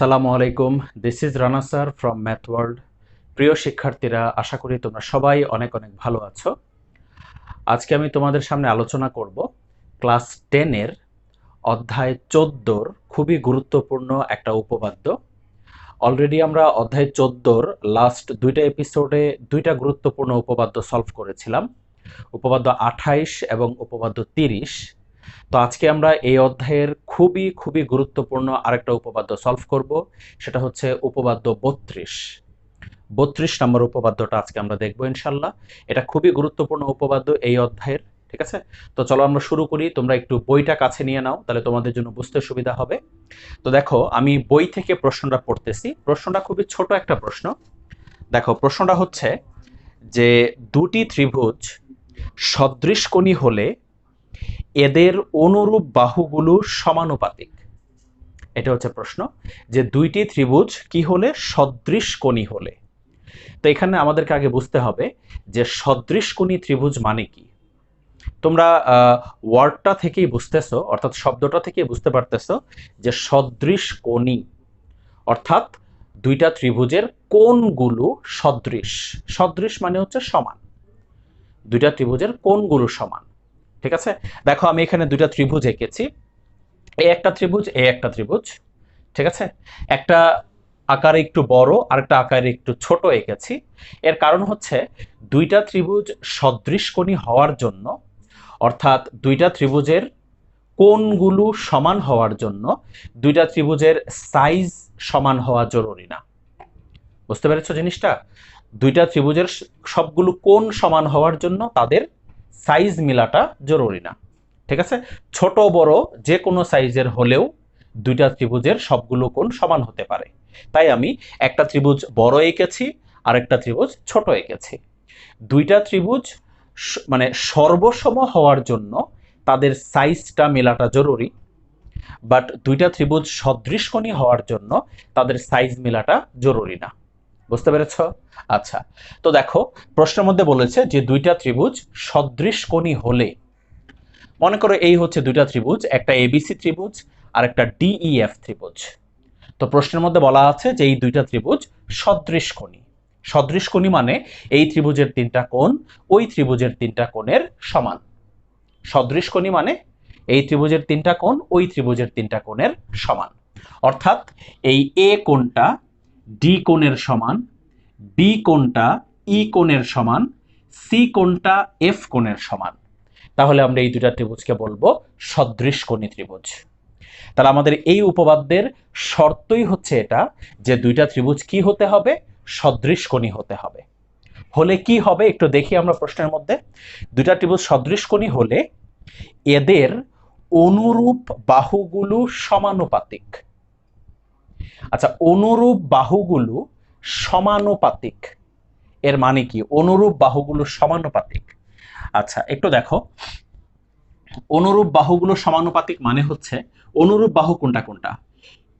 আসসালামু আলাইকুম। This is Rana sir from math world. প্রিয় শিক্ষার্থীরা, আশা করি তোমরা সবাই অনেক অনেক ভালো আছো। আজকে আমি তোমাদের সামনে আলোচনা করব ক্লাস 10-এর অধ্যায় 14-র খুবই গুরুত্বপূর্ণ একটা উপপাদ্য। অলরেডি আমরা অধ্যায় 14-র লাস্ট দুইটা এপিসোডে দুইটা গুরুত্বপূর্ণ উপপাদ্য সলভ করেছিলাম, উপপাদ্য 28 এবং উপপাদ্য 30। তো আজকে আমরা এই অধ্যায়ের খুবই খুবই গুরুত্বপূর্ণ আরেকটা উপপাদ্য সলভ করব, সেটা হচ্ছে উপপাদ্য 32 নম্বর উপপাদ্যটা আজকে আমরা দেখবো ইনশাল্লাহ। এটা খুবই গুরুত্বপূর্ণ উপপাদ্য এই অধ্যায়ের, ঠিক আছে? তো চলো আমরা শুরু করি। তোমরা একটু বইটা কাছে নিয়ে নাও, তাহলে তোমাদের জন্য বুঝতে সুবিধা হবে। তো দেখো, আমি বই থেকে প্রশ্নটা পড়তেছি। প্রশ্নটা খুবই ছোট একটা প্রশ্ন। দেখো, প্রশ্নটা হচ্ছে যে দুটি ত্রিভুজ সদৃশকোণী হলে এদের অনুরূপ বাহুগুলো সমানুপাতিক। এটা হচ্ছে প্রশ্ন, যে দুইটি ত্রিভুজ কি হলে? সদৃশকোণী হলে। তো এখানে আমাদেরকে আগে বুঝতে হবে যে সদৃশকোণী ত্রিভুজ মানে কি। তোমরা ওয়ার্ডটা থেকেই বুঝতেছো, অর্থাৎ শব্দটা থেকেই বুঝতে পারতেছো যে সদৃশকোণী অর্থাৎ দুইটা ত্রিভুজের কোণগুলো সদৃশ। সদৃশ মানে হচ্ছে সমান, দুইটা ত্রিভুজের কোণগুলো সমান, ঠিক আছে? দেখো, আমি এখানে দুইটা ত্রিভুজ এঁকেছি, এই একটা ত্রিভুজ, এই একটা ত্রিভুজ, ঠিক আছে? একটা আকারে একটু বড় আর একটা আকারে একটু ছোট এঁকেছি। এর কারণ হচ্ছে দুইটা ত্রিভুজ সদৃশকোণী হওয়ার জন্য, অর্থাৎ দুইটা ত্রিভুজের কোণগুলো সমান হওয়ার জন্য দুইটা ত্রিভুজের সাইজ সমান হওয়া জরুরি না। বুঝতে পেরেছো জিনিসটা? দুইটা ত্রিভুজের সবগুলো কোণ সমান হওয়ার জন্য তাদের সাইজ মিলাটা জরুরি না, ঠিক আছে? ছোট বড় যে কোনো সাইজের হলেও দুইটা ত্রিভুজের সবগুলো কোণ সমান হতে পারে। তাই আমি একটা ত্রিভুজ বড় এঁকেছি আর একটা ত্রিভুজ ছোট এঁকেছি। দুইটা ত্রিভুজ মানে সর্বসম হওয়ার জন্য তাদের সাইজটা মেলাটা জরুরি, বাট দুইটা ত্রিভুজ সদৃশকোণী হওয়ার জন্য তাদের সাইজ মেলাটা জরুরি না। বুঝতে পেরেছ? আচ্ছা, তো দেখো, প্রশ্নের মধ্যে বলেছে যে দুইটা ত্রিভুজ সদৃশকোণী হলে, মনে করো এই হচ্ছে দুইটা ত্রিভুজ, একটা এবিসি ত্রিভুজ আর একটা ডিইএফ ত্রিভুজ। তো প্রশ্নের মধ্যে বলা আছে যে এই দুইটা ত্রিভুজ সদৃশকোণী। সদৃশকোণী মানে এই ত্রিভুজের তিনটা কোণ ওই ত্রিভুজের তিনটা কোণের সমান। সদৃশকোণী মানে এই ত্রিভুজের তিনটা কোণ ওই ত্রিভুজের তিনটা কোণের সমান। অর্থাৎ এই এ কোণটা ডি কোণের সমান, বি কোণটা ই কোণের সমান, সি কোণটা এফ কোণের সমান। তাহলে আমরা এই দুইটা ত্রিভুজকে বলবো সদৃশকোণী ত্রিভুজ। তাহলে আমাদের এই উপপাদ্যের শর্তই হচ্ছে এটা, যে দুইটা ত্রিভুজ কি হতে হবে? সদৃশকোণী হতে হবে। হলে কি হবে একটু দেখি আমরা প্রশ্নের মধ্যে। দুইটা ত্রিভুজ সদৃশকোণী হলে এদের অনুরূপ বাহুগুলো সমানুপাতিক। আচ্ছা, অনুরূপ বাহুগুলো সমানুপাতিক এর মানে কি? অনুরূপ বাহুগুলো সমানুপাতিক। আচ্ছা, একটু দেখো, অনুরূপ বাহুগুলো সমানুপাতিক মানে হচ্ছে অনুরূপ বাহু কোনটা কোনটা?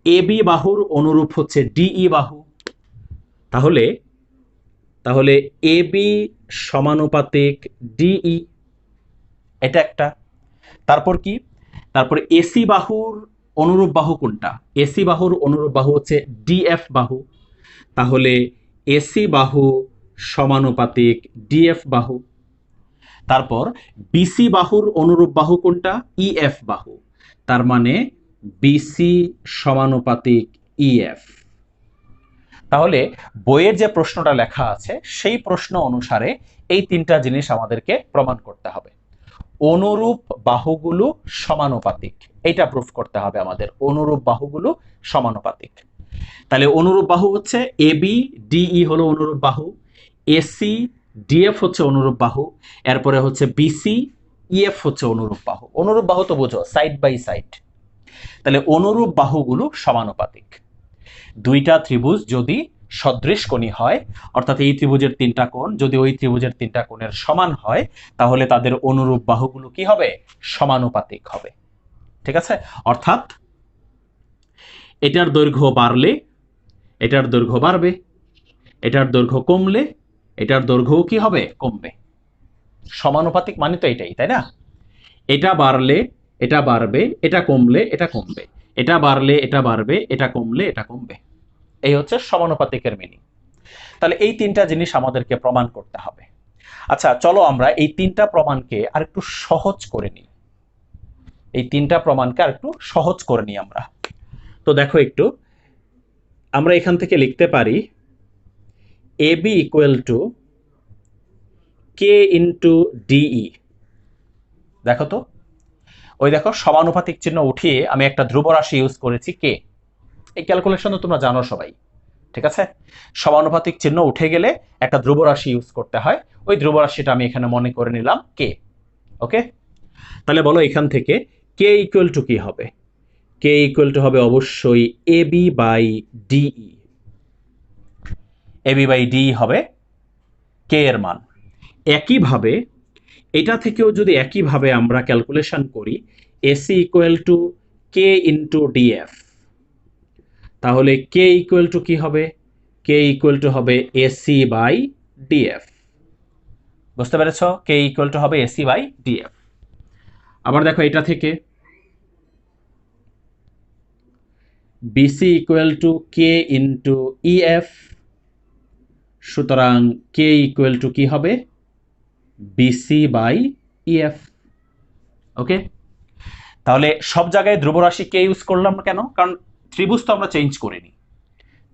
এবি বাহুর অনুরূপ হচ্ছে ডিই বাহু। তাহলে তাহলে এবি সমানুপাতিক ডিই, এটা একটা। তারপর কি? তারপর এসি বাহুর অনুরূপ বাহু কোনটা? এসি বাহুর অনুরূপ বাহু হচ্ছে ডিএফ বাহু। তাহলে এসি বাহু সমানুপাতিক ডিএফ বাহু। তারপর বিসি বাহুর অনুরূপ বাহু কোনটা? ইএফ বাহু। তার মানে বিসি সমানুপাতিক ইএফ। তাহলে বইয়ের যে প্রশ্নটা লেখা আছে সেই প্রশ্ন অনুসারে এই তিনটা জিনিস আমাদেরকে প্রমাণ করতে হবে। অনুরূপ বাহুগুলো সমানুপাতিক, এটা প্রুফ করতে হবে আমাদের। অনুরূপ বাহুগুলো সমানুপাতিক। তাহলে অনুরূপ বাহু হচ্ছে এবি ডিই হলো অনুরূপ বাহু, এসি ডিএফ হচ্ছে অনুরূপ বাহু, এরপরে হচ্ছে বিসি ইএফ হচ্ছে অনুরূপ বাহু। অনুরূপ বাহু তো বুঝো, সাইড বাই সাইড। তাহলে অনুরূপ বাহুগুলো সমানুপাতিক। দুইটা ত্রিভুজ যদি সদৃশকোণী হয়, অর্থাৎ এই ত্রিভুজের তিনটা কোণ যদি ওই ত্রিভুজের তিনটা কোণের সমান হয়, তাহলে তাদের অনুরূপ বাহুগুলো কি হবে? সমানুপাতিক হবে, ঠিক আছে? অর্থাৎ এটার দৈর্ঘ্য বাড়লে এটার দৈর্ঘ্য বাড়বে, এটার দৈর্ঘ্য কমলে এটার দৈর্ঘ্যও কি হবে? কমবে। সমানুপাতিক মানে তো এটাই, তাই না? এটা বাড়লে এটা বাড়বে, এটা কমলে এটা কমবে। এটা বাড়লে এটা বাড়বে, এটা কমলে এটা কমবে। এই হচ্ছে সমানুপাতিকের মিনিং। তাহলে এই তিনটা জিনিস আমাদেরকে প্রমাণ করতে হবে। আচ্ছা চলো আমরা এই তিনটা প্রমাণকে আরেকটু সহজ করে নিই। এই তিনটা প্রমাণকে আরেকটু সহজ করে নিই আমরা। তো দেখো একটু, আমরা এখান থেকে লিখতে পারি AB equal to K into DE. দেখো তো, ওই দেখো সমানুপাতিক চিহ্ন উঠিয়ে আমি একটা ধ্রুব রাশি ইউজ করেছি কে। এই ক্যালকুলেশন তো তোমরা জানো সবাই, ঠিক আছে? সমানুপাতিক চিহ্ন উঠে গেলে একটা ধ্রুব রাশি ইউজ করতে হয়, ওই ধ্রুব রাশিটা আমি এখানে মনে করে নিলাম কে। ওকে, তাহলে বলো এখান থেকে কে ইকুয়াল টু কি হবে? কে ইকুয়াল টু হবে অবশ্যই AB by DE. AB by DE হবে কে এর মান। একইভাবে এটা থেকেও যদি একইভাবে আমরা ক্যালকুলেশন করি AC equal to K into DF, তাহলে কে ইকুয়াল টু কি হবে? কে ইকুয়াল টু হবে এসি বাই ডিএফ। বুঝতে পেরেছ? কে ইকুয়াল টু হবে এসি বাই ডিএফ। আবার দেখো এটা থেকে BC equal to K into EF, সুতরাং কে ইকুয়াল টু কি হবে? BC by EF. ওকে, তাহলে সব জায়গায় ধ্রুবরাশি কে ইউজ করলাম কেন? কারণ ত্রিভুজ তো আমরা চেঞ্জ করিনি,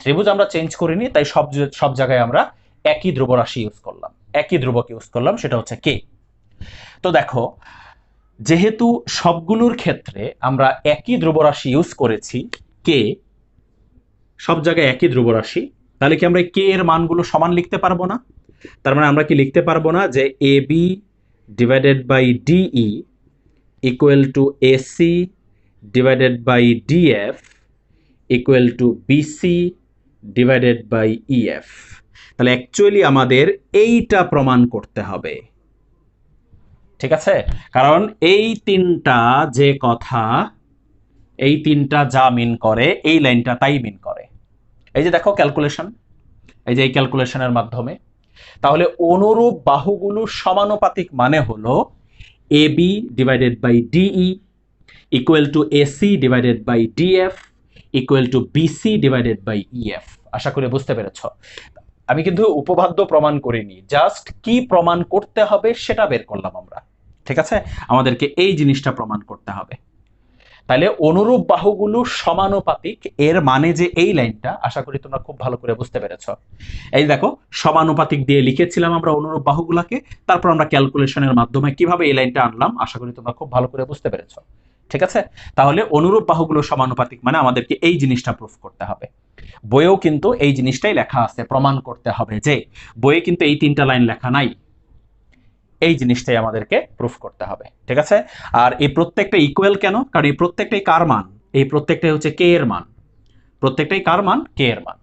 ত্রিভুজ আমরা চেঞ্জ করিনি, তাই সব জায়গায় আমরা একই ধ্রুবরাশি ইউজ করলাম, একই ধ্রুবক ইউজ করলাম, সেটা হচ্ছে কে। তো দেখো, যেহেতু সবগুলোর ক্ষেত্রে আমরা একই ধ্রুবরাশি ইউজ করেছি কে, সব জায়গায় একই ধ্রুবরাশি, তাহলে কি আমরা কে এর মানগুলো সমান লিখতে পারবো না? তার মানে আমরা কি লিখতে পারবো না যে AB divided by DE equal to AC divided by DF equal to BC divided by EF? তাহলে অ্যাকচুয়ালি আমাদের এইটা প্রমাণ করতে হবে, ঠিক আছে? কারণ এই তিনটা যে কথা, এই তিনটা যা মিন করে এই লাইনটা তাই মিন করে। এই যে দেখো ক্যালকুলেশন, এই যে এই ক্যালকুলেশনের মাধ্যমে, তাহলে অনুরূপ বাহুগুলো সমানুপাতিক মানে হলো A B divided by DE equal to AC divided by DF equal to BC divided by E F. আশা করি বুঝতে পেরেছ। আমি কিন্তু উপপাদ্য প্রমাণ করিনি, জাস্ট কি প্রমাণ করতে হবে সেটা বের করলাম আমরা, ঠিক আছে? আমাদেরকে এই জিনিসটা প্রমাণ করতে হবে। তাহলে অনুরূপ বাহুগুলো সমানুপাতিক এর মানে যে এই লাইনটা, আশা করি তোমরা খুব ভালো করে বুঝতে পেরেছ। এই দেখো সমানুপাতিক দিয়ে লিখেছিলাম আমরা অনুরূপ বাহুগুলাকে, তারপর আমরা ক্যালকুলেশনের মাধ্যমে কিভাবে এই লাইনটা আনলাম, আশা করি তোমরা খুব ভালো করে বুঝতে পেরেছ, ঠিক আছে? তাহলে অনুরূপ বাহুগুলো সমানুপাতিক মানে আমাদেরকে এই জিনিসটা প্রুফ করতে হবে। বইয়েও কিন্তু এই জিনিসটাই লেখা আছে, প্রমাণ করতে হবে যে, বইয়ে কিন্তু এই তিনটা লাইন লেখা নাই, এই জিনিসটাই আমাদেরকে প্রুফ করতে হবে, ঠিক আছে? আর এই প্রত্যেকটা ইকুয়াল কেন? কারণ এই প্রত্যেকটাই কার মান? এই প্রত্যেকটাই হচ্ছে কে এর মান, প্রত্যেকটাই কার মান? কে এর মান।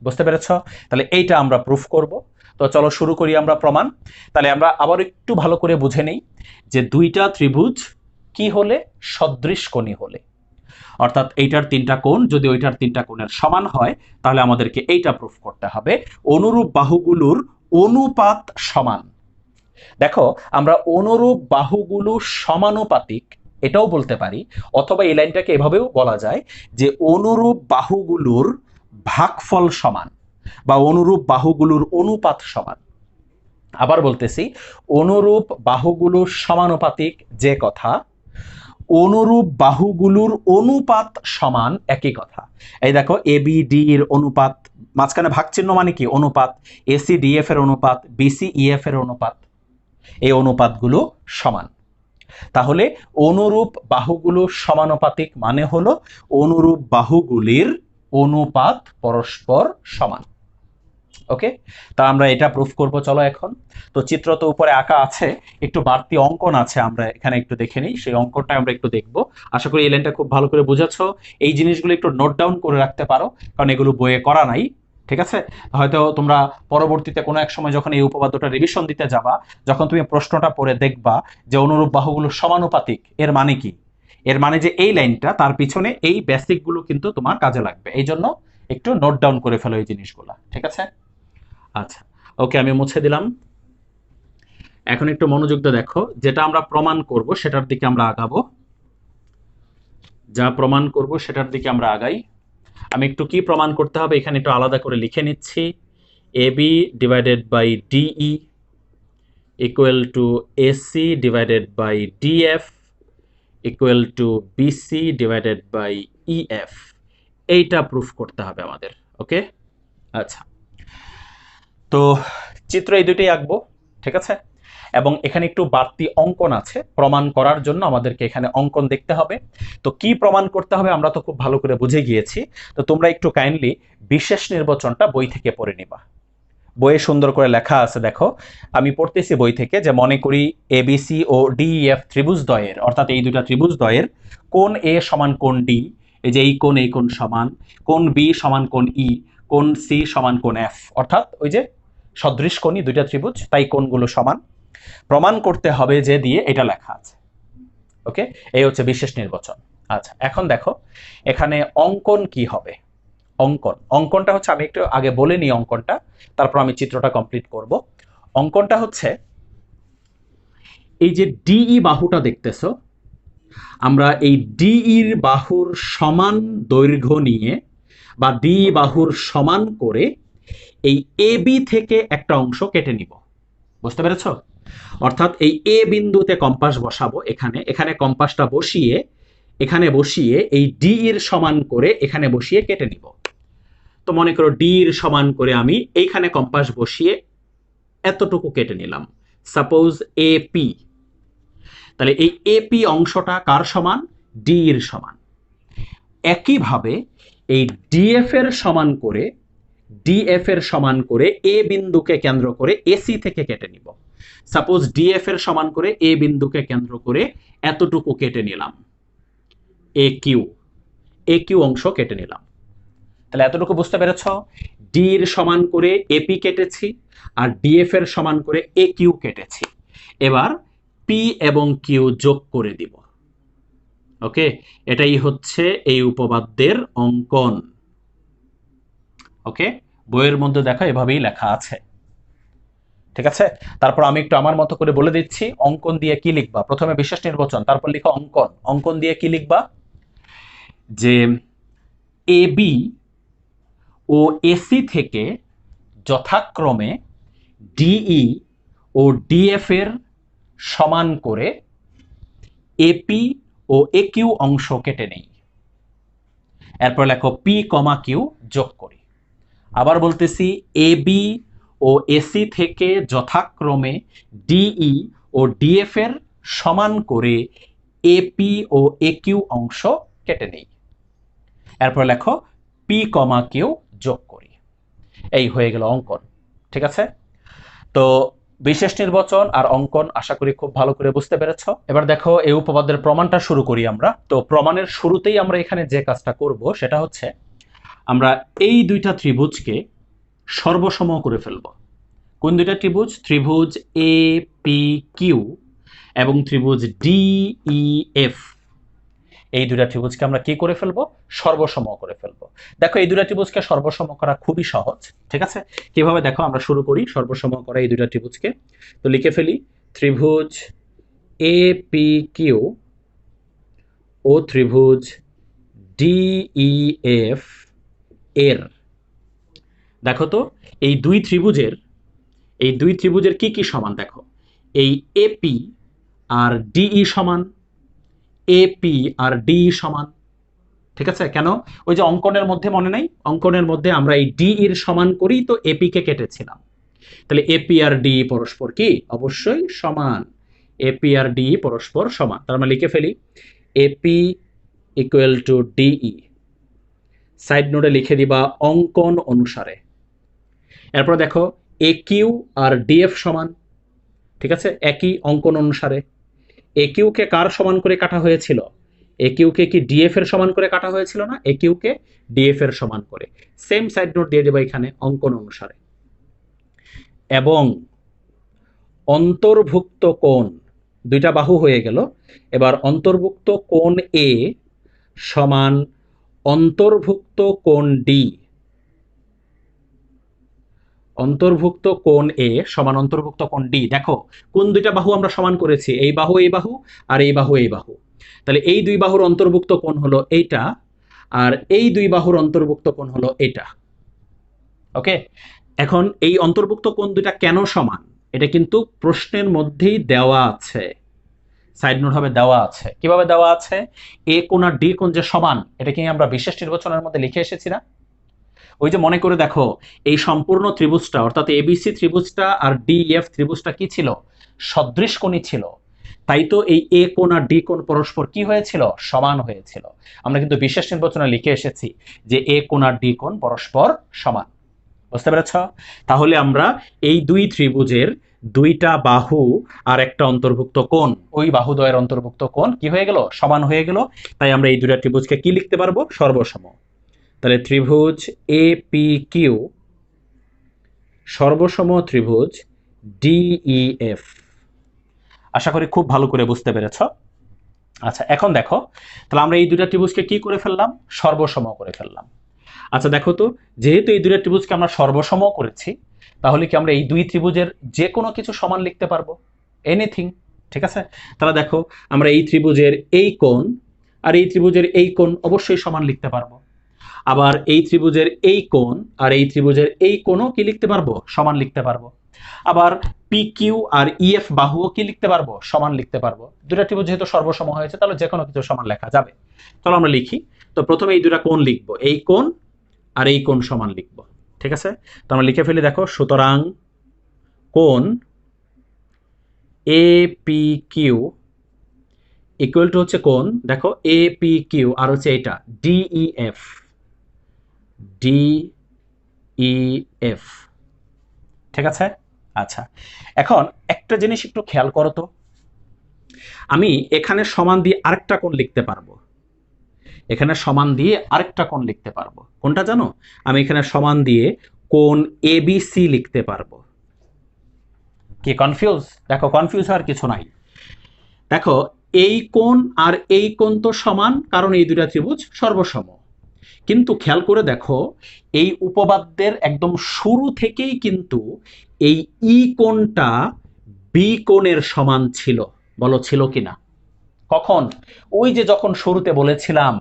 বুঝতে পেরেছ? তাহলে এইটা আমরা প্রুফ করব। তো চলো শুরু করি আমরা প্রমাণ। তাহলে আমরা আবার একটু ভালো করে বুঝে নেই যে দুইটা ত্রিভুজ কি হলে? সদৃশকোণী হলে, অর্থাৎ এইটার তিনটা কোণ যদি ওইটার তিনটা কোণের সমান হয়, তাহলে আমাদেরকে এইটা প্রুফ করতে হবে অনুরূপ বাহুগুলোর অনুপাত সমান। দেখো, আমরা অনুরূপ বাহুগুলো সমানুপাতিক এটাও বলতে পারি, অথবা এই লাইনটাকে এভাবেও বলা যায় যে অনুরূপ বাহুগুলোর ভাগফল সমান বা অনুরূপ বাহুগুলোর অনুপাত সমান। আবার বলতেছি, অনুরূপ বাহুগুলোর সমানুপাতিক যে কথা, অনুরূপ বাহুগুলোর অনুপাত সমান একই কথা। এই দেখো এবি ডি এর অনুপাত, মাঝখানে ভাগ চিহ্ন মানে কি? অনুপাত। এসি ডিএফ এর অনুপাত, বিসি ইএফ এর অনুপাত, এই অনুপাতগুলো সমান। তাহলে অনুরূপ বাহুগুলো সমানুপাতিক মানে হলো অনুরূপ বাহুগুলির অনুপাত পরস্পর সমান। ওকে, তা আমরা এটা প্রুফ করব। চলো এখন তো চিত্র তো উপরে আঁকা আছে, একটু বাড়তি অঙ্কন আছে, আমরা এখানে একটু দেখে নিই, সেই অঙ্কনটা আমরা একটু দেখব। আশা করি এই লাইনটা খুব ভালো করে বুঝেছো। এই জিনিসগুলো একটু নোট ডাউন করে রাখতে পারো, কারণ এগুলো বইয়ে করা নাই, ঠিক আছে? হয়তো তোমরা পরবর্তীতে কোনো এক সময় যখন এই উপপাদ্যটা রিভিশন দিতে যাবা, যখন তুমি প্রশ্নটা পড়ে দেখবা যে অনুরূপ বাহুগুলো সমানুপাতিক, এর মানে কি? এর মানে যে এই লাইনটা, তার পিছনে এই বেসিকগুলো কিন্তু তোমার কাজে লাগবে, এই জন্য একটু নোট ডাউন করে ফেলো এই জিনিসগুলো, ঠিক আছে? আচ্ছা, ওকে, আমি মুছে দিলাম। এখন একটু মনোযোগ দিয়ে দেখো, যেটা আমরা প্রমাণ করব সেটার দিকে আমরা আগাবো। যা প্রমাণ করব সেটার দিকে আমরা আগাই। আমি একটু কি প্রমাণ করতে হবে এখানে একটু আলাদা করে লিখে নিচ্ছি। AB divided by DE equal to AC divided by DF equal to BC divided by EF. এইটা প্রুফ করতে হবে আমাদের। ওকে, আচ্ছা, তো চিত্র এই দুটোই আঁকবো, ঠিক আছে। এবং এখানে একটু বাড়তি অঙ্কন আছে প্রমাণ করার জন্য, আমাদেরকে এখানে অঙ্কন দেখতে হবে। তো কি প্রমাণ করতে হবে আমরা তো খুব ভালো করে বুঝে গিয়েছি। তো তোমরা একটু কাইন্ডলি বিশেষ নির্বাচনটা বই থেকে পড়ে নিবা। বইয়ে সুন্দর করে লেখা আছে, দেখো আমি পড়তেছি বই থেকে, যে মনে করি এবিসি ও ডিইএফ ত্রিভুজদ্বয়ের, অর্থাৎ এই দুটা ত্রিভুজদ্বয়ের কোণ এ সমান কোণ ডি, এই যে এই কোণ সমান, কোণ বি সমান কোণ ই, কোণ সি সমান কোণ এফ, অর্থাৎ ওই যে সদৃশ কোণী দুইটা ত্রিভুজ, তাই কোণগুলো সমান। প্রমাণ করতে হবে যে দিয়ে এটা লেখা আছে। ওকে, এই হচ্ছে বিশেষ নির্বাচন। আচ্ছা, এখন দেখো এখানে অঙ্কন কি হবে। অঙ্কনটা হচ্ছে, আমি একটু আগে বলে নিই অঙ্কনটা, তারপর আমি চিত্রটা কমপ্লিট করব। অঙ্কনটা হচ্ছে এই যে ডিই বাহুটা দেখতেছো, আমরা এই ডিইর বাহুর সমান দৈর্ঘ্য নিয়ে বা ডিই বাহুর সমান করে এই এবি থেকে একটা অংশ কেটে নিব। বুঝতে পেরেছো? অর্থাৎ এই এ বিন্দুতে কম্পাস বসাবো, এখানে কম্পাসটা বসিয়ে এই ডি এর সমান করে এখানে বসিয়ে কেটে নিব। তো মনে করো ডি এর সমান করে আমি এইখানে কম্পাস বসিয়ে এতটুকু কেটে নিলাম, সাপোজ এপি। তাহলে এই এপি অংশটা কার সমান? ডি এর সমান। একইভাবে এই ডিএফ এর সমান করে এ বিন্দুকে কেন্দ্র করে এসি থেকে কেটে নিব। সাপোজ ডিএফ এর সমান করে এ বিন্দুকে কেন্দ্র করে এতটুকু কেটে নিলাম, এ কিউ অংশ কেটে নিলাম। তাহলে এতটুকু বুঝতে পেরেছ? ডি এর সমান করে এপি কেটেছি আর ডিএফ এর সমান করে এ কিউ কেটেছি। এবার পি এবং কিউ যোগ করে দিব। ওকে, এটাই হচ্ছে এই উপপাদ্যের অঙ্কন। ওকে, বইয়ের মধ্যে দেখো এভাবেই লেখা আছে, ঠিক আছে। তারপর আমি একটু আমার মতো করে বলে দিচ্ছি অঙ্কন দিয়ে কি লিখবা। প্রথমে বিশেষ নির্বাচন, তারপর লিখো অঙ্কন। অঙ্কন দিয়ে কি লিখবা? যে এবি ও এসি থেকে যথাক্রমে ডিই ও ডিএফ এর সমান করে এপি ও এ কিউ অংশ কেটে নেই। এরপর লেখো পি কমা কিউ যোগ করি। আবার বলতেছি এবি ও এসি থেকে যথাক্রমে ডিই ও ডিএফ এর সমান করে এপি ও এ কিউ অংশ কেটে নেই। এরপর লেখো পি কমা কিউ যোগ করি। এই হয়ে গেল অঙ্কন, ঠিক আছে। তো বিশেষ নির্বাচন আর অঙ্কন আশা করি খুব ভালো করে বুঝতে পেরেছ। এবার দেখো এই উপপাদ্যের প্রমাণটা শুরু করি আমরা। তো প্রমাণের শুরুতেই আমরা এখানে যে কাজটা করব সেটা হচ্ছে আমরা এই দুইটা ত্রিভুজকে সর্বসম করে ফেলব। কোন দুইটা ত্রিভুজ? ত্রিভুজ এ পি কিউ এবং ত্রিভুজ ডি ই এফ। এই দুইটা ত্রিভুজকে আমরা কি করে ফেলবো? সর্বসম করে ফেলবো। দেখো এই দুইটা ত্রিভুজকে সর্বসম করা খুবই সহজ, ঠিক আছে। কিভাবে দেখো, আমরা শুরু করি সর্বসম করা এই দুইটা ত্রিভুজকে। তো লিখে ফেলি ত্রিভুজ এ পি কিউ ও ত্রিভুজ ডি ই এফ এর, দেখো তো এই দুই ত্রিভুজের কি কি সমান? দেখো এই এপি আর ডিই সমান, এপি আর ডিই সমান, ঠিক আছে। কেন? ওই যে অঙ্কনের মধ্যে মনে নাই, অঙ্কনের মধ্যে আমরা এই ডি এর সমান করেই তো এপি কে কেটেছিলাম। তাহলে এপি আর ডি পরস্পর কি? অবশ্যই সমান। এপি আর ডি পরস্পর সমান। তার মানে লিখে ফেলি AP equal to DE. Side নোটে লিখে দিবা অঙ্কন অনুসারে। এরপর দেখো এ কিউ আর ডিএফ সমান, ঠিক আছে, একই অঙ্কন অনুসারে। এ কিউকে কার সমান করে কাটা হয়েছিল? এ কিউকে কি ডিএফ এর সমান করে কাটা হয়েছিল না? এ কিউকে ডিএফ এর সমান করে। সেম সাইড নোট দিয়ে দেবা এখানে অঙ্কন অনুসারে। এবং অন্তর্ভুক্ত কোণ, দুইটা বাহু হয়ে গেল। এবার অন্তর্ভুক্ত কোণ এ সমান অন্তর্ভুক্ত কোণ ডি। অন্তর্ভুক্ত কোণ এ সমান অন্তর্ভুক্ত কোণ ডি। দেখো কোন দুইটা বাহু আমরা সমান করেছি? এই বাহু আর এই বাহু। তাহলে এই দুই বাহুর অন্তর্ভুক্ত কোণ হলো এইটা, আর এই দুই বাহুর অন্তর্ভুক্ত কোণ হলো এটা। ওকে, এখন এই অন্তর্ভুক্ত কোণ দুইটা কেন সমান, এটা কিন্তু প্রশ্নের মধ্যেই দেওয়া আছে, সাইড নোট হবে দেওয়া আছে। কিভাবে দেওয়া আছে? এ কোণ আর ডি কোণ যে সমান, এটা কি আমরা বিশেষ নির্বাচনের মধ্যে লিখে এসেছি না? ওই যে মনে করে দেখো, এই সম্পূর্ণ ত্রিভুজটা অর্থাৎ এবিসি ত্রিভুজটা আর ডিএফ ত্রিভুজটা কি ছিল? সদৃশ কোণী ছিল। তাই তো এই এ কোণ আর ডি কোণ পরস্পর কি হয়েছিল? সমান হয়েছিল। আমরা কিন্তু বিশেষ নির্বাচনে লিখে এসেছি যে এ কোণ আর ডি কোণ পরস্পর সমান। বুঝতে পেরেছ? তাহলে আমরা এই দুই ত্রিভুজের দুইটা বাহু আর একটা অন্তর্ভুক্ত কোণ, ওই বাহুদ্বয়ের অন্তর্ভুক্ত কোণ কি হয়ে গেল? সমান হয়ে গেল। তাই আমরা এই দুইটা ত্রিভুজকে কি লিখতে পারবো? সর্বসম। তাহলে ত্রিভুজ এ পি কিউ সর্বসম ত্রিভুজ ডিইএফ। আশা করি খুব ভালো করে বুঝতে পেরেছ। আচ্ছা, এখন দেখো, তাহলে আমরা এই দুইটা ত্রিভুজকে কি করে ফেললাম? সর্বসম করে ফেললাম। আচ্ছা দেখো তো, যেহেতু এই দুইটা ত্রিভুজকে আমরা সর্বসম করেছি, তাহলে কি আমরা এই দুই ত্রিভুজের যে কোনো কিছু সমান লিখতে পারবো? এনিথিং। ঠিক আছে, তাহলে দেখো, আমরা এই ত্রিভুজের এই কোণ আর এই ত্রিভুজের এই কোণ অবশ্যই সমান লিখতে পারবো। আবার এই ত্রিভুজের এই কোণ আর এই ত্রিভুজের এই কোণও কি লিখতে পারবো? সমান লিখতে পারবো। আবার পি কিউ আর ইএফ বাহুও কি লিখতে পারবো? সমান লিখতে পারবো। দুটা ত্রিভুজ যেহেতু সর্বসম হয়েছে, তাহলে যে কোনো কিছু সমান লেখা যাবে। চলো আমরা লিখি। তো প্রথমে এই দুটা কোণ লিখবো, এই কোণ আর এই কোণ সমান লিখবো। ঠিক আছে, তো আমরা লিখে ফেলি। দেখো, সুতরাং কোণ A P Q equal to হচ্ছে কোণ, দেখো এ পি কিউ আর হচ্ছে এটা ডিইএফ, ডিইএফ। ঠিক আছে। আচ্ছা, এখন একটা জিনিস একটু খেয়াল করো তো, আমি এখানে সমান দিয়ে আরেকটা কোণ লিখতে পারবো, এখানে সমান দিয়ে আরেকটা কোণ লিখতে পারবো। কোনটা জানো? আমি এখানে সমান দিয়ে কোণ এবিসি লিখতে পারবো। কি কনফিউজ? দেখো, কনফিউজ হওয়ার কিছু নাই। দেখো, এই কোণ আর এই কোণ তো সমান, কারণ এই দুটা ত্রিভুজ সর্বসম। কিন্তু খেয়াল করে দেখো, এই উপপাদ্যের একদম শুরু থেকেই কিন্তু এই ই কোণটা বি কোণের সমান ছিল। বলো ছিল কিনা? কখন? ওই যে যখন শুরুতে বলেছিলাম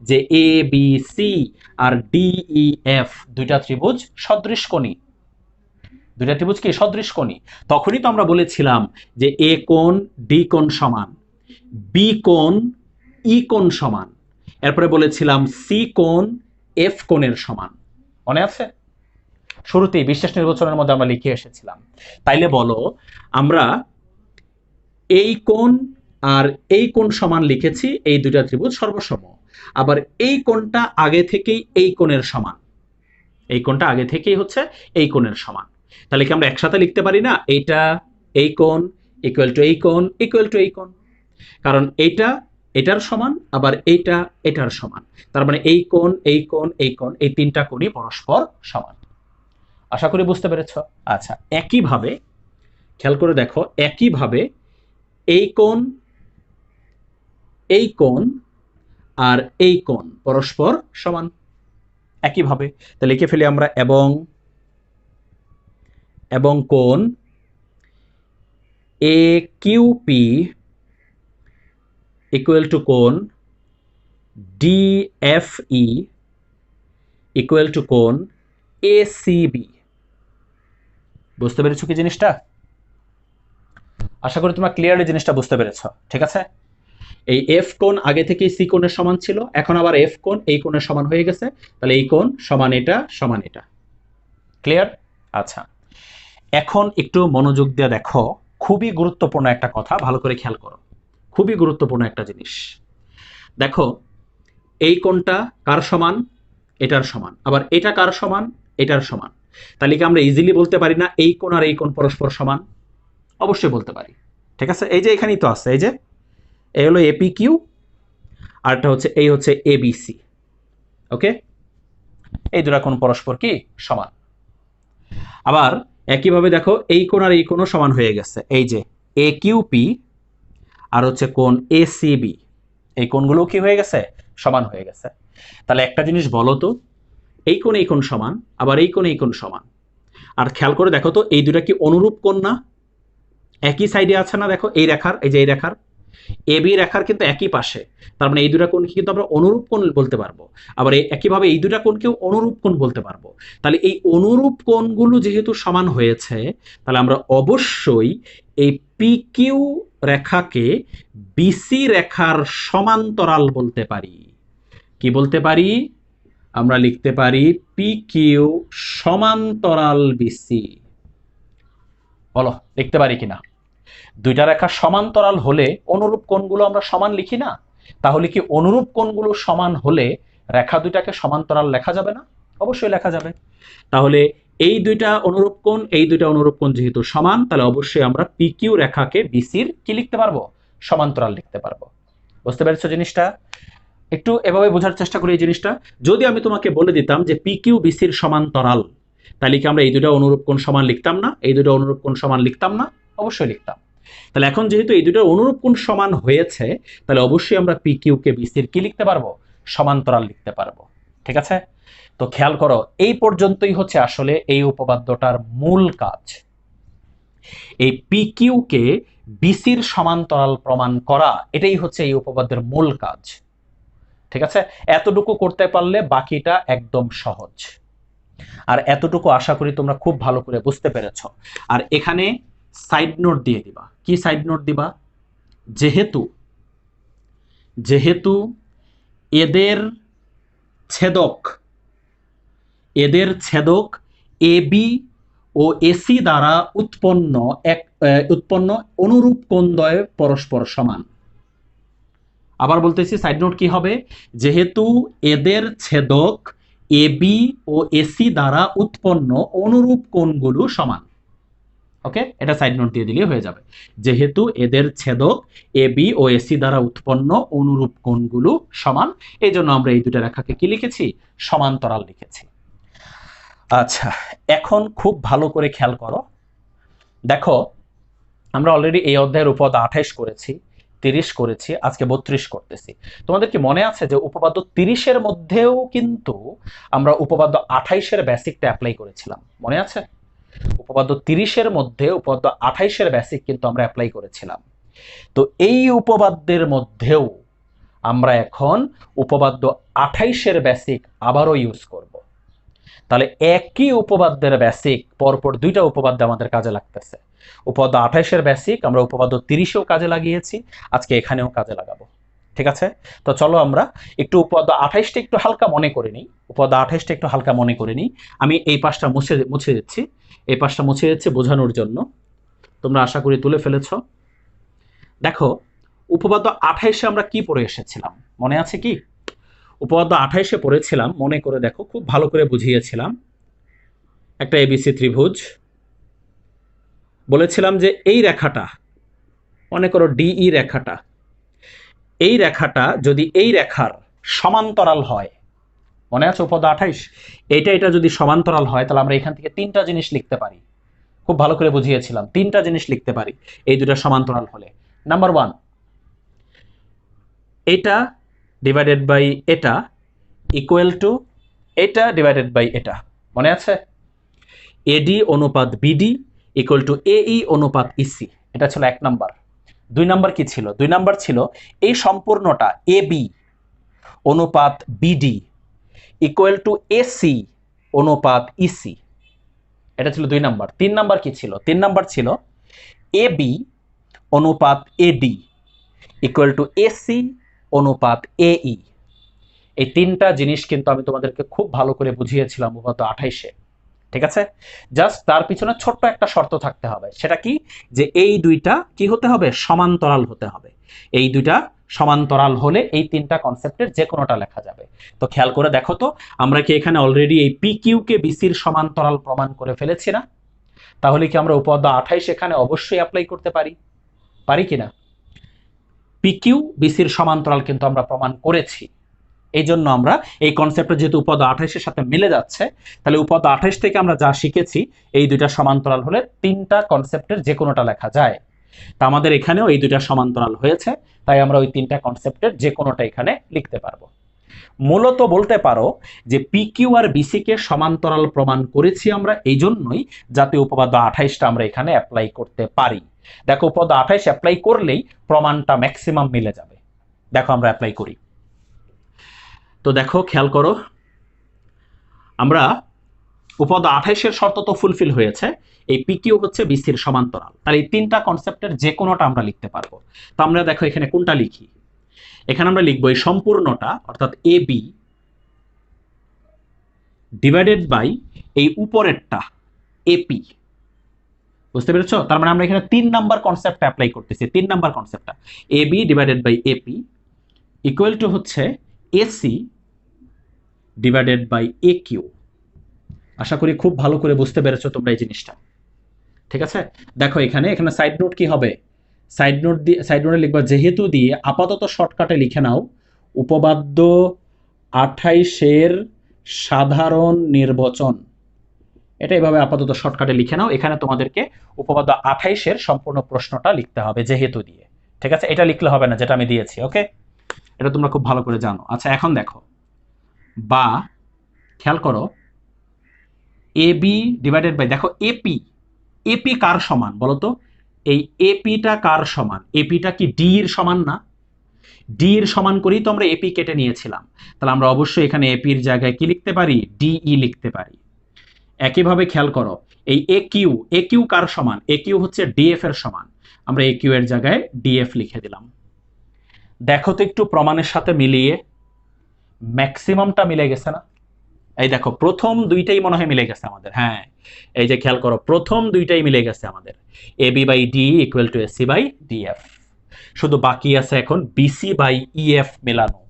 যে A B C R DE F দুইটা ত্রিভুজ সদৃশকোণী, দুইটা ত্রিভুজ কি সদৃশকোণী, তখনই তো আমরা বলেছিলাম যে এ কোণ ডি কোণ সমান, বি কোণ ই কোণ সমান, এরপরে বলেছিলাম সি কোণ এফ কোণের সমান। মনে আছে? শুরুতেই বিশেষ নির্বাচনের মধ্যে আমরা লিখে এসেছিলাম। তাইলে বলো, আমরা এই কোণ আর এই কোণ সমান লিখেছি, এই দুইটা ত্রিভুজ সর্বসম। আবার এই কোণটা আগে থেকেই এই কোণের সমান, এই কোণটা আগে থেকেই হচ্ছে এই কোণের সমান। তাহলে কি আমরা একসাথে লিখতে পারি না? এইটা এই কোণ ইকুয়াল টু এই কোণ ইকুয়াল টু এই কোণ, কারণ এইটা এটার সমান, আবার এইটা এটার সমান। তার মানে এই কোণ এই কোণ এই কোণ, এই তিনটা কোণই পরস্পর সমান। আশা করি বুঝতে পেরেছ। আচ্ছা, একইভাবে খেয়াল করে দেখো, একইভাবে এই কোণ আর এই কোণ পরস্পর সমান। একইভাবে তাহলে লিখে ফেলি আমরা, এবং কোণ এ কিউ পি ইকুয়াল টু কোণ ডিএফই ইকুয়াল টু কোণ এসিবি। বুঝতে পেরেছো কি জিনিসটা? আশা করি তোমরা ক্লিয়ারলি জিনিসটা বুঝতে পেরেছ। ঠিক আছে, এই এফ কোণ আগে থেকেই সি কোণের সমান ছিল, এখন আবার এফ কোণ এই কোণের সমান হয়ে গেছে, তাহলে এই কোণ সমান এটা সমান এটা। ক্লিয়ার? আচ্ছা, এখন একটু মনোযোগ দিয়ে দেখো, খুবই গুরুত্বপূর্ণ একটা কথা, ভালো করে খেয়াল করো, খুবই গুরুত্বপূর্ণ একটা জিনিস। দেখো, এই কোণটা কার সমান? এটার সমান। আবার এটা কার সমান? এটার সমান। তাহলে কি আমরা ইজিলি বলতে পারি না এই কোণ আর এই কোণ পরস্পর সমান? অবশ্যই বলতে পারি। ঠিক আছে, এই যে এখানেই তো আছে, এই যে এই হলো এপি কিউ আর এটা হচ্ছে এই হচ্ছে এবিসি। ওকে, এই দুটা কোণ পরস্পর কি সমান। আবার একইভাবে দেখো, এই কোণ আর এই কোণও সমান হয়ে গেছে, এই যে এ কিউপি আর হচ্ছে কোণ এসিবি, এই কোণগুলো কি হয়ে গেছে? সমান হয়ে গেছে। তাহলে একটা জিনিস বলো তো, এই কোণ সমান, আবার এই কোণ সমান। আর খেয়াল করে দেখো তো, এই দুটা কি অনুরূপ কোণ না? একই সাইডে আছে না? দেখো এই রেখার, এই যে এই রেখার, এবি রেখার কিন্তু একই পাশে, তার মানে এই দুটা কোণকে কিন্তু আমরা অনুরূপ কোণ বলতে পারবো। আবার একইভাবে এই দুটা কোণকেও অনুরূপ কোণ বলতে পারবো। তাহলে এই অনুরূপ কোণগুলো যেহেতু সমান হয়েছে, তাহলে আমরা অবশ্যই এই পি কিউ রেখাকে বিসি রেখার সমান্তরাল বলতে পারি। কি বলতে পারি? আমরা লিখতে পারি পি কিউ সমান্তরাল বিসি। বলো লিখতে পারি কিনা? দুইটা রেখা সমান্তরাল হলে অনুরূপ কোণগুলো আমরা সমান লিখি না? তাহলে কি অনুরূপ কোণগুলো সমান হলে রেখা দুইটাকে সমান্তরাল লেখা যাবে না? অবশ্যই লেখা যাবে। তাহলে এই দুইটা অনুরূপ কোণ, এই দুইটা অনুরূপ কোণ যেহেতু সমান, তাহলে অবশ্যই আমরা পি কিউ রেখাকে বিসির কি লিখতে পারবো? সমান্তরাল লিখতে পারবো। বুঝতে পেরেছো জিনিসটা? একটু এভাবে বোঝার চেষ্টা করি এই জিনিসটা। যদি আমি তোমাকে বলে দিতাম যে পি কিউ বিসির সমান্তরাল, তাহলে কি আমরা এই দুইটা অনুরূপ কোণ সমান লিখতাম না? এই দুটো অনুরূপ কোণ সমান লিখতাম না? অবশ্যই লিখতাম। তাহলে এখন যেহেতু এই দুটো অনুরূপ কোণ সমান হয়েছে, তাহলে অবশ্যই আমরা পি কিউ কে বিসির কি লিখতে পারবো? সমান্তরাল লিখতে পারবো। ঠিক আছে? তো খেয়াল করো, এই পর্যন্তই হচ্ছে আসলে এই উপপাদ্যটার মূল কাজ। এই পি কিউ কে বিসির সমান্তরাল প্রমাণ করা, এটাই হচ্ছে এই উপপাদ্যের মূল কাজ। ঠিক আছে? এতটুকু করতে পারলে বাকিটা একদম সহজ। আর এতটুকু আশা করি তোমরা খুব ভালো করে বুঝতে পেরেছ। আর এখানে সাইড নোট দিয়ে দিবা। কি সাইড নোট দিবা? যেহেতু যেহেতু এদের ছেদক এ বি ও এসি দ্বারা উৎপন্ন অনুরূপ কোণদ্বয় পরস্পর সমান। আবার বলতেছি, সাইড নোট কি হবে? যেহেতু এদের ছেদক এ বি ও এসি দ্বারা উৎপন্ন অনুরূপ কোণগুলো সমান। ওকে, এটা সাইড নোট দিয়ে দিলেই হয়ে যাবে। যেহেতু এদের ছেদক এ বি ও এসি দ্বারা উৎপন্ন অনুরূপ কোণগুলো সমান, এই জন্য আমরা এই দুটো রেখাকে কি লিখেছি? সমান্তরাল লিখেছি। আচ্ছা, এখন খুব ভালো করে খেয়াল করো। দেখো, আমরা অলরেডি এই অধ্যায়ের উপপাদ্য 28 করেছি, 30 করেছি, আজকে 32 করতেছি। তোমাদের কি মনে আছে যে উপপাদ্য 30-এর মধ্যেও কিন্তু আমরা উপপাদ্য 28-এর বেসিকটা অ্যাপ্লাই করেছিলাম? মনে আছে? উপপাদ্য 30-এর মধ্যে উপপাদ্য 28-এর বেসিক কিন্তু আমরা অ্যাপ্লাই করেছিলাম। তো এই উপপাদ্যের মধ্যেও আমরা এখন উপপাদ্য 28-এর বেসিক আবারও ইউজ করব। তাহলে একই উপপাদ্যের বেসিক পরপর দুইটা উপপাদ্য আমাদের কাজে লাগতেছে। উপপাদ্য 28-এর বেসিক আমরা উপপাদ্য 30-এও কাজে লাগিয়েছি, আজকে এখানেও কাজে লাগাবো। ঠিক আছে? তো চলো আমরা একটু উপপাদ্য 28টা একটু হালকা মনে করে নিই। উপপাদ্য 28টা একটু হালকা মনে করে নিই। আমি এই পাশটা মুছে দিচ্ছি, এই পাশটা মুছে দিচ্ছি বোঝানোর জন্য। তোমরা আশা করি তুলে ফেলেছ। দেখো, উপপাদ্য 28-এ আমরা কি পড়ে এসেছিলাম মনে আছে কি? উপপাদ্য 28-এ পড়েছিলাম, মনে করে দেখো, খুব ভালো করে বুঝিয়েছিলাম। একটা এবিসি ত্রিভুজ বলেছিলাম যে এই রেখাটা, মনে করো ডিই রেখাটা, এই রেখাটা যদি এই রেখার সমান্তরাল হয়, মনে আছে উপপাদ্য 28? এটা যদি সমান্তরাল হয়, তাহলে আমরা এখান থেকে তিনটা জিনিস লিখতে পারি। খুব ভালো করে বুঝিয়েছিলাম, তিনটা জিনিস লিখতে পারি এই দুটো সমান্তরাল হলে। নাম্বার 1, এটা ডিভাইডেড বাই এটা ইকুয়াল টু এটা ডিভাইডেড বাই এটা। মনে আছে? এডি অনুপাত বিডি ইকুয়াল টু এই অনুপাত ইসি। এটা ছিল 1 নাম্বার। 2 নাম্বার কি ছিল? 2 নাম্বার ছিল এই সম্পূর্ণটা এবি অনুপাত বিডি ইকুয়াল টু এসি অনুপাত ইসি। এটা ছিল 2 নাম্বার। 3 নাম্বার কি ছিল? 3 নাম্বার ছিল এবি অনুপাত এডি ইকুয়াল টু এসি অনুপাত এই। এই তিনটা জিনিস কিন্তু আমি তোমাদেরকে খুব ভালো করে বুঝিয়েছিলাম উপপাদ্য 28-এ। ঠিক আছে? জাস্ট তার পিছনে ছোট্ট একটা শর্ত থাকতে হবে। সেটা কি? যে এই দুইটা কি হতে হবে? সমান্তরাল হতে হবে। এই দুইটা সমান্তরাল হলে এই তিনটা কনসেপ্টের যে কোনোটা লেখা যাবে। তো খেয়াল করে দেখো তো, আমরা কি এখানে অলরেডি এই পি কিউ কে বিসির সমান্তরাল প্রমাণ করে ফেলেছি না? তাহলে কি আমরা উপপাদ্য 28 এখানে অবশ্যই অ্যাপ্লাই করতে পারি কিনা? পি কিউ বিসির সমান্তরাল কিন্তু আমরা প্রমাণ করেছি। এই জন্য আমরা এই কনসেপ্টটা যেহেতু উপপাদ্য 28-এর সাথে মিলে যাচ্ছে, তাহলে উপপাদ্য 28 থেকে আমরা যা শিখেছি, এই দুইটা সমান্তরাল হলে তিনটা কনসেপ্টের যে কোনোটা লেখা যায়। তা আমাদের এখানেও এই দুইটা সমান্তরাল হয়েছে, তাই আমরা ওই তিনটা কনসেপ্টের যে কোনোটা এখানে লিখতে পারবো। মূলত বলতে পারো যে পি কিউ আর বিসি কে সমান্তরাল প্রমাণ করেছি আমরা, এই জন্যই জাতীয় উপপাদ্য 28টা আমরা এখানে অ্যাপ্লাই করতে পারি। দেখো উপপাদ্য 28 অ্যাপ্লাই করলেই প্রমাণটা ম্যাক্সিমাম মিলে যাবে। দেখো আমরা অ্যাপ্লাই করি। তো দেখো খেয়াল করো, আমরা উপপাদ্য 28-এর শর্ত তো ফুলফিল হয়েছে, এই পি কিউ হচ্ছে বিসির সমান্তরাল, তাহলে এই তিনটা কনসেপ্টের যে কোনোটা আমরা লিখতে পারবো। তো আমরা দেখো এখানে কোনটা লিখি, এখানে আমরা লিখবো এই সম্পূর্ণটা অর্থাৎ এ বি ডিভাইডেড বাই এই উপরেরটা এপি। বুঝতে পেরেছো? তার মানে আমরা এখানে 3 নাম্বার কনসেপ্ট অ্যাপ্লাই করতেছি। 3 নাম্বার কনসেপ্টটা A B divided by A P equal to হচ্ছে A C divided by A Q. আশা করি খুব ভালো করে বুঝতে পেরেছো তোমরা এই জিনিসটা, ঠিক আছে? দেখো এখানে সাইড নোট কি হবে, সাইড নোটে লিখবা যেহেতু দিয়ে আপাতত শর্টকাটে লিখে নাও উপপাদ্য 28-এর সাধারণ নির্বাচন। এটা এভাবে আপাতত শর্টকাটে লিখে নাও। এখানে তোমাদেরকে উপপাদ্য 28-এর সম্পূর্ণ প্রশ্নটা লিখতে হবে যেহেতু দিয়ে, ঠিক আছে? এটা লিখলে হবে না যেটা আমি দিয়েছি, ওকে? এটা তোমরা খুব ভালো করে জানো। আচ্ছা এখন দেখো, বা খেয়াল করো এ বি ডিভাইডেড বাই, দেখো এপি, এপি কার সমান বলো তো? এই এপিটা কার সমান? এপিটা কি ডি এর সমান না? ডি এর সমান করেই তো আমরা এপি কেটে নিয়েছিলাম, তাহলে আমরা অবশ্যই এখানে এপির জায়গায় কি লিখতে পারি? ডিই লিখতে পারি। একইভাবে খেয়াল করো এই এ কিউ কার সমান? এ কিউ হচ্ছে ডিএফ এর সমান, আমরা এ কিউ এর জায়গায় ডিএফ লিখে দিলাম। দেখো তো একটু প্রমাণের সাথে মিলিয়ে ম্যাক্সিমামটা মিলে গেছে না? এই দেখো প্রথম দুইটাই মনে হয় মিলে গেছে আমাদের। হ্যাঁ, এই যে খেয়াল করো প্রথম দুইটাই মিলে গেছে আমাদের, A B by D equal to A C by D F. শুধু বাকি আছে এখন বিসি বাই ইএফ মেলানো,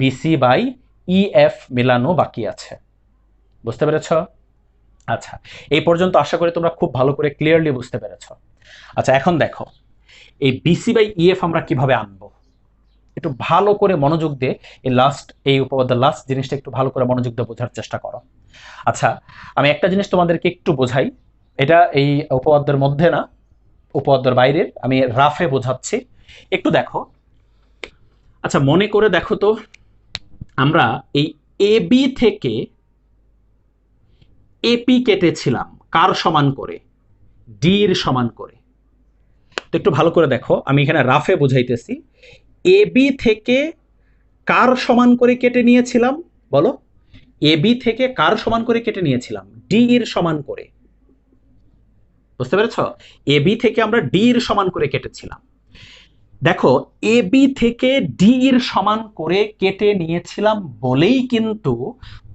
বিসি বাই ইএফ মেলানো বাকি আছে। বুঝতে পেরেছ? আচ্ছা, এই পর্যন্ত আশা করি তোমরা খুব ভালো করে ক্লিয়ারলি বুঝতে পেরেছ। আচ্ছা এখন দেখো এই বিসি বাই ইএফ আমরা কিভাবে আনবো, একটু ভালো করে মনোযোগ দিয়ে এই উপপাদ্যের লাস্ট জিনিসটা একটু ভালো করে মনোযোগ দিয়ে বোঝার চেষ্টা করো। আচ্ছা আমি একটা জিনিস তোমাদেরকে একটু বোঝাই, এটা এই উপপাদ্যের মধ্যে না, উপপাদ্যের বাইরের, আমি রাফে বোঝাচ্ছি, একটু দেখো। আচ্ছা মনে করে দেখো তো, আমরা এই এ বি থেকে এপি কেটেছিলাম কার সমান করে? ডি এর সমান করে। তো একটু ভালো করে দেখো, আমি এখানে রাফে বুঝাইতেছি। এ বি থেকে কার সমান করে কেটে নিয়েছিলাম বলো? এ বি থেকে কার সমান করে কেটে নিয়েছিলাম? ডি এর সমান করে। বুঝতে পেরেছ? এ বি থেকে আমরা ডি এর সমান করে কেটেছিলাম। দেখো এ বি থেকে ডি এর সমান করে কেটে নিয়েছিলাম বলেই কিন্তু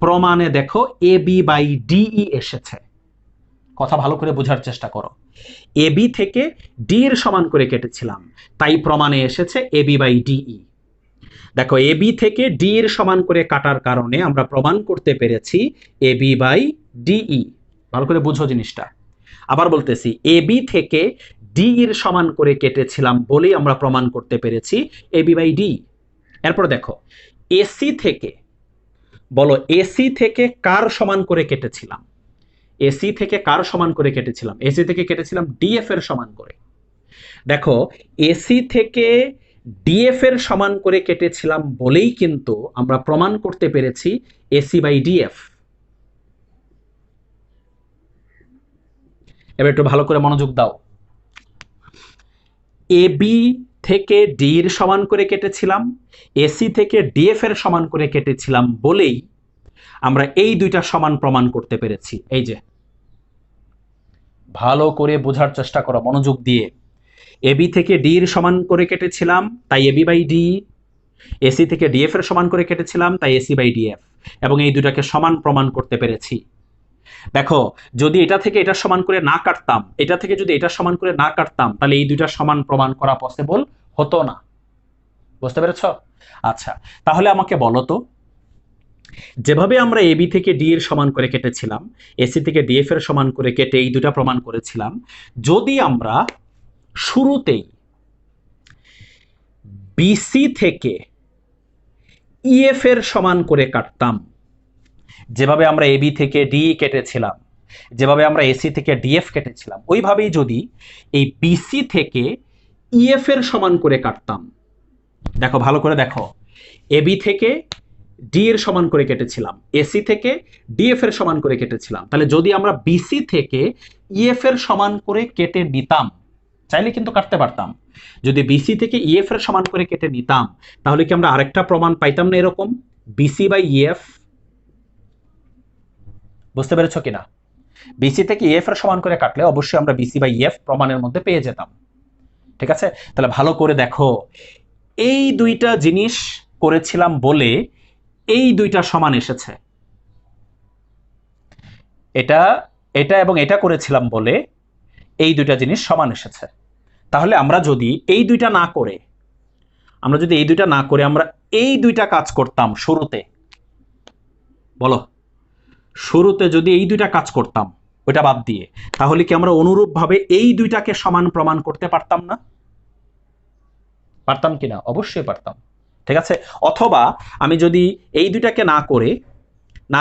প্রমাণে দেখো এ বি বাই ডিই এসেছে। কথা ভালো করে বোঝার চেষ্টা করো। এ বি থেকে ডি এর সমান করে কেটেছিলাম, তাই প্রমাণে এসেছে এ বি বাই ডিই। দেখো এ বি থেকে ডি এর সমান করে কাটার কারণে আমরা প্রমাণ করতে পেরেছি এ বি বাই ডিই। ভালো করে বুঝো জিনিসটা। আবার বলতেছি, এ বি থেকে ডি এর সমান করে কেটেছিলাম বলেই আমরা প্রমাণ করতে পেরেছি এ বি বাই ডি। এরপর দেখো এসি থেকে, বলো এসি থেকে কার সমান করে কেটেছিলাম? এসি থেকে কার সমান করে কেটেছিলাম? এসি থেকে কেটেছিলাম ডিএফ এর সমান করে। দেখো এসি থেকে ডিএফ এর সমান করে কেটেছিলাম বলেই কিন্তু আমরা প্রমাণ করতে পেরেছি এসি বাই ডিএফ। এবার একটু ভালো করে মনোযোগ দাও। এ বি থেকে ডি এর সমান করে কেটেছিলাম, এসি থেকে ডিএফ এর সমান করে কেটেছিলাম বলেই আমরা এই দুইটা সমান প্রমাণ করতে পেরেছি। এই যে ভালো করে বোঝার চেষ্টা করো মনোযোগ দিয়ে। এবি থেকে ডি এর সমান করে কেটেছিলাম তাই এবি বাই ডি, এসি থেকে ডিএফ এর সমান করে কেটেছিলাম তাই এসি বাই ডিএফ, এবং এই দুটাকে সমান প্রমাণ করতে পেরেছি। দেখো যদি এটা থেকে এটা সমান করে না কাটতাম, এটা থেকে যদি এটা সমান করে না কাটতাম, তাহলে এই দুইটা সমান প্রমাণ করা পসিবল হতো না। বুঝতে পেরেছ? আচ্ছা তাহলে আমাকে বলো তো, যেভাবে আমরা এবি থেকে ডি এর সমান করে কেটেছিলাম, এসি থেকে ডিএফ এর সমান করে কেটে এই দুটা প্রমাণ করেছিলাম, যদি আমরা শুরুতেই বিসি থেকে ইএফ এর সমান করে কাটতাম, যেভাবে আমরা এবি থেকে ডি কেটেছিলাম, যেভাবে আমরা এসি থেকে ডিএফ কেটেছিলাম, ওইভাবেই যদি এই বিসি থেকে ইএফ এর সমান করে কাটতাম, দেখো ভালো করে দেখো, এবি থেকে ডি এর সমান করে কেটেছিলাম, এসি থেকে ডিএফ এর সমান করে কেটেছিলাম। তাহলে যদি আমরা বিসি থেকে ইএফ এর সমান করে কেটে নিতাম, চাইলে কিন্তু কাটতে পারতাম, যদি বিসি থেকে ইএফ এর সমান করে কেটে নিতাম তাহলে কি আমরা আরেকটা প্রমাণ পাইতাম না এরকম, বিসি বাই ইএফ? বুঝতে পেরেছো কিনা? বিসি থেকে ইএফ এর সমান করে কাটলে অবশ্যই আমরা বিসি বাই ইএফ প্রমাণের মধ্যে পেয়ে যেতাম। ঠিক আছে, তাহলে ভালো করে দেখো, এই দুইটা জিনিস করেছিলাম বলে এই দুইটা সমান এসেছে, এটা এটা এবং এটা করেছিলাম বলে এই দুইটা জিনিস সমান এসেছে। তাহলে আমরা যদি এই দুইটা না করে আমরা এই দুইটা কাজ করতাম শুরুতে, বলো, শুরুতে যদি এই দুইটা কাজ করতাম ওইটা বাদ দিয়ে, তাহলে কি আমরা অনুরূপভাবে এই দুইটাকে সমান প্রমাণ করতে পারতাম না? পারতাম কিনা? অবশ্যই পারতাম। ঠিক আছে, অথবা আমি যদি এই দুইটাকে না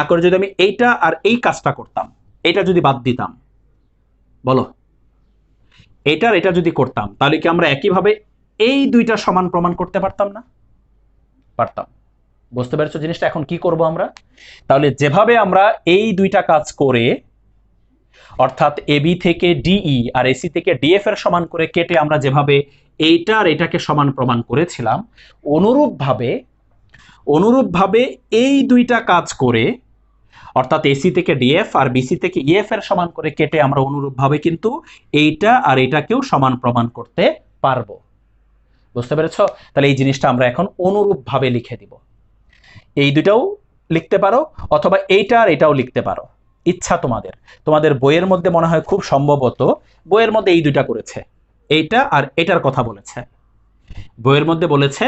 করে যদি আমি এইটা আর এই কাজটা করতাম, এটা যদি বাদ দিতাম, বলো, এইটার এটা যদি করতাম, তাহলে কি আমরা একইভাবে এই দুইটা সমান প্রমাণ করতে পারতাম না? পারতাম। বুঝতে পেরেছো জিনিসটা? এখন কি করব আমরা? তাহলে যেভাবে আমরা এই দুইটা কাজ করে, অর্থাৎ এবি থেকে ডিই আর এসি থেকে ডিএফ এর সমান করে কেটে আমরা যেভাবে এইটা আর এটাকে সমান প্রমাণ করেছিলাম, অনুরূপভাবে এই দুইটা কাজ করে, অর্থাৎ এসি থেকে ডিএফ আর বিসি থেকে ইএফ এর সমান করে কেটে আমরা অনুরূপভাবে কিন্তু এইটা আর এটাকেও সমান প্রমাণ করতে পারবো। বুঝতে পেরেছো? তাহলে এই জিনিসটা আমরা এখন অনুরূপভাবে লিখে দিব। এই দুটাও লিখতে পারো অথবা এইটা আর এটাও লিখতে পারো, ইচ্ছা তোমাদের। তোমাদের বইয়ের মধ্যে মনে হয় খুব সম্ভবত বইয়ের মধ্যে এই দুইটা করেছে, এইটা আর এটার কথা বলেছে। বইয়ের মধ্যে বলেছে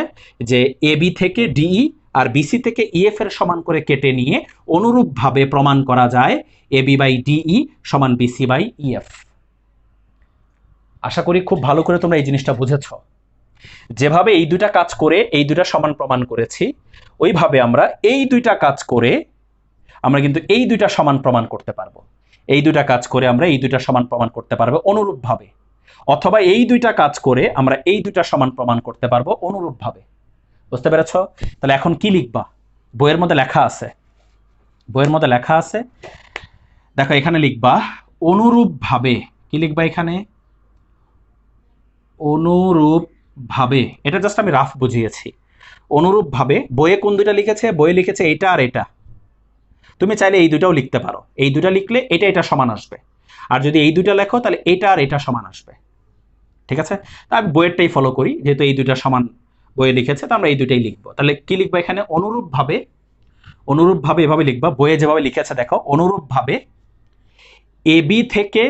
যে এবি থেকে ডিই আর বিসি থেকে ইএফ এর সমান করে কেটে নিয়ে অনুরূপভাবে প্রমাণ করা যায় এবি বাই ডিই সমান বিসি বাই ইএফ। আশা করি খুব ভালো করে তোমরা এই জিনিসটা বুঝেছো। যেভাবে এই দুইটা কাজ করে এই দুইটা সমান প্রমাণ করেছি, ওইভাবে আমরা এই দুইটা কাজ করে আমরা কিন্তু এই দুইটা সমান প্রমাণ করতে পারবো। এই দুইটা কাজ করে আমরা এই দুইটা সমান প্রমাণ করতে পারবো অনুরূপভাবে, অথবা এই দুইটা কাজ করে আমরা এই দুইটা সমান প্রমাণ করতে পারবো অনুরূপভাবে। বুঝতে পেরেছো? তাহলে এখন কি লিখবা? বইয়ের মধ্যে লেখা আছে, দেখো এখানে লিখবা অনুরূপভাবে। কি লিখবা এখানে? অনুরূপভাবে। এটা জাস্ট আমি রাফ বুঝিয়েছি। অনুরূপভাবে বইয়ে কোন দুইটা লিখেছে? বইয়ে লিখেছে এইটা আর এটা। তুমি চাইলে এই দুটাও লিখতে পারো, এই দুটা লিখলে এটা সমান আসবে, আর যদি এই দুটা লেখো তাহলে এটা আর এটা সমান আসবে। ঠিক আছে, তা আমি বইয়েরটাই ফলো করি, যেহেতু এই দুইটা সমান বইয়ে লিখেছে তো আমরা এই দুটাই লিখবো। তাহলে কি লিখবো এখানে? অনুরূপভাবে এভাবে লিখবা, বইয়ে যেভাবে লিখেছে দেখো, অনুরূপভাবে এবি থেকে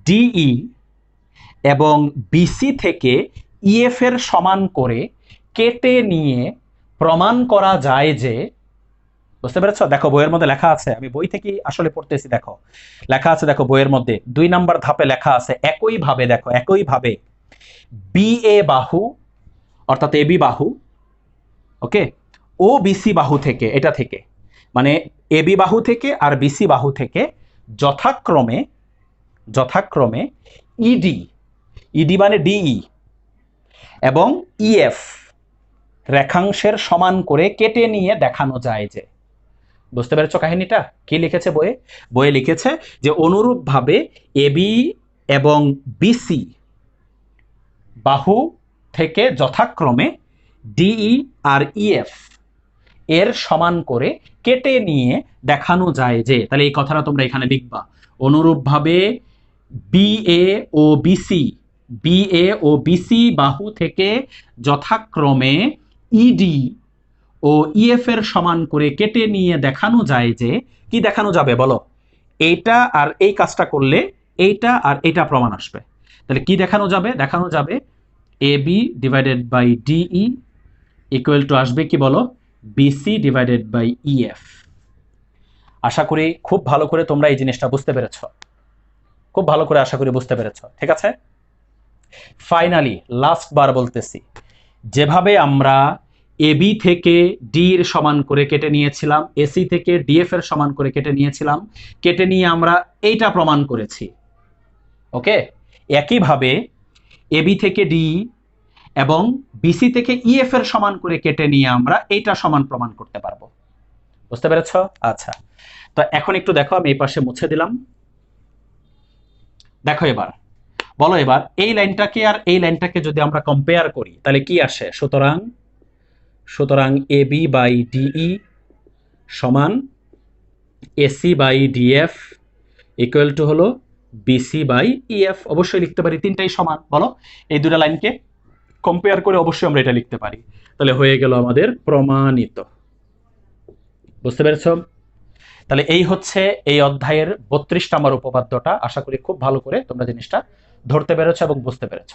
ডিই এবং বিসি থেকে ইএফ এর সমান করে কেটে নিয়ে প্রমাণ করা যায় যে, বুঝতে পেরেছো? দেখো বইয়ের মধ্যে লেখা আছে, আমি বই থেকে আসলে পড়তেছি, দেখো লেখা আছে, দেখো বইয়ের মধ্যে 2 নম্বর ধাপে লেখা আছে একইভাবে, দেখো একইভাবে বিএ বাহু অর্থাৎ এবি বাহু, ওকে, ও বিসি বাহু থেকে, এটা থেকে মানে এবি বাহু থেকে আর বিসি বাহু থেকে যথাক্রমে ইডি মানে ডিই এবং ইএফ রেখাংশের সমান করে কেটে নিয়ে দেখানো যায় যে। বুঝতে পেরেছো কাহিনীটা? কি লিখেছে বইয়ে? বইয়ে লিখেছে যে অনুরূপভাবে এবি এবং বিসি বাহু থেকে যথাক্রমে ডিই আর ইএফ এর সমান করে কেটে নিয়ে দেখানো যায় যে। তাহলে এই কথাটা তোমরা এখানে লিখবা, অনুরূপভাবে বিএ ও বিসি বাহু থেকে যথাক্রমে ইডি ও ইএফ এর সমান করে কেটে নিয়ে দেখানো যায় যে। কি দেখানো যাবে বলো? এইটা আর এই কাজটা করলে এইটা আর এটা প্রমাণ আসবে। তাহলে কি দেখানো যাবে? দেখানো যাবে A B divided by DE equal to আসবে কি বলো? B C divided by E F. আশা করি খুব ভালো করে তোমরা এই জিনিসটা বুঝতে পেরেছো, খুব ভালো করে আশা করি বুঝতে পেরেছো। ঠিক আছে, ফাইনালি লাস্ট বার বলতেছি, যেভাবে আমরা এবি থেকে ডি এর সমান করে কেটে নিয়েছিলাম, এসি থেকে ডিএফ এর সমান করে কেটে নিয়েছিলাম, কেটে নিয়ে আমরা এইটা প্রমাণ করেছি, ওকে। একইভাবে এবি থেকে ডি এবং বিসি থেকে ইএফ এর সমান করে কেটে নিয়ে আমরা এইটা সমান প্রমাণ করতে পারবো। বুঝতে পেরেছ? আচ্ছা, তো এখন একটু দেখো, আমি এই পাশে মুছে দিলাম। দেখো এবার বলো, এবার এই লাইনটাকে আর এই লাইনটাকে যদি আমরা কম্পেয়ার করি তাহলে কি আসে? সুতরাং সুতরাং এবি বাই ডিই সমান AC by DF equal to হলো বিসি বাই ইএফ। অবশ্যই লিখতে পারি, তিনটাই সমান। বলো, এই দুটো লাইনকে কম্পেয়ার করে অবশ্যই আমরা এটা লিখতে পারি। তাহলে হয়ে গেল আমাদের প্রমাণিত। বুঝতে পেরেছ? তাহলে এই হচ্ছে এই অধ্যায়ের 32 নম্বর উপপাদ্যটা। আশা করি খুব ভালো করে তোমরা জিনিসটা ধরতে পেরেছ এবং বুঝতে পেরেছ।